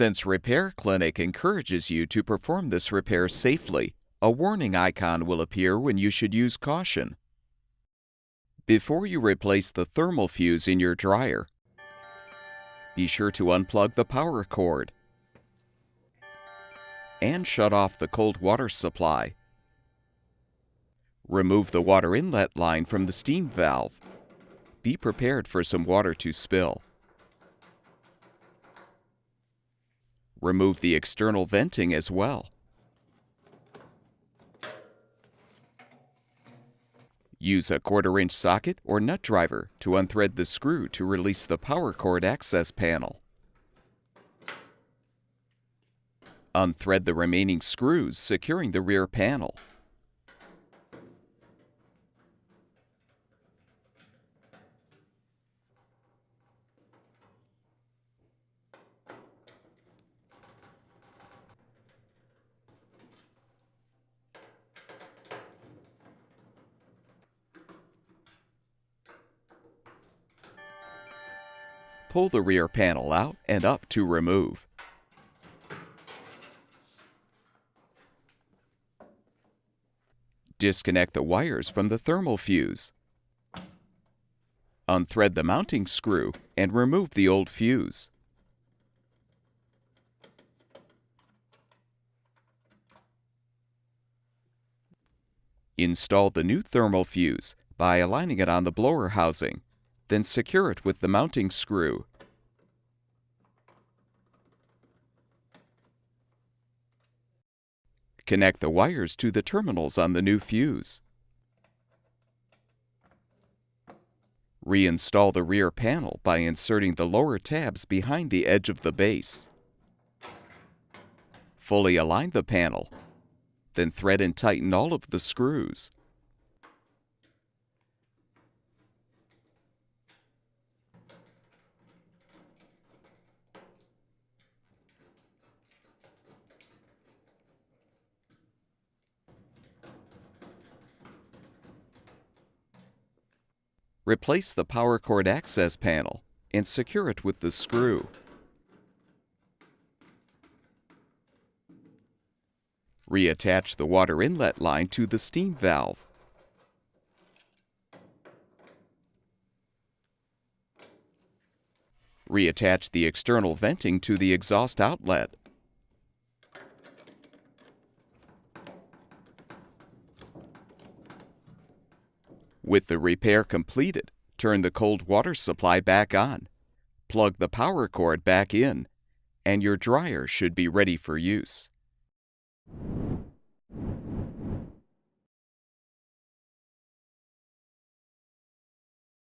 Since Repair Clinic encourages you to perform this repair safely, a warning icon will appear when you should use caution. Before you replace the thermal fuse in your dryer, be sure to unplug the power cord and shut off the cold water supply. Remove the water inlet line from the steam valve. Be prepared for some water to spill. Remove the external venting as well. Use a 1/4-inch socket or nut driver to unthread the screw to release the power cord access panel. Unthread the remaining screws securing the rear panel. Pull the rear panel out and up to remove. Disconnect the wires from the thermal fuse. Unthread the mounting screw and remove the old fuse. Install the new thermal fuse by aligning it on the blower housing. Then secure it with the mounting screw. Connect the wires to the terminals on the new fuse. Reinstall the rear panel by inserting the lower tabs behind the edge of the base. Fully align the panel, then thread and tighten all of the screws. Replace the power cord access panel and secure it with the screw. Reattach the water inlet line to the steam valve. Reattach the external venting to the exhaust outlet. With the repair completed, turn the cold water supply back on, plug the power cord back in, and your dryer should be ready for use.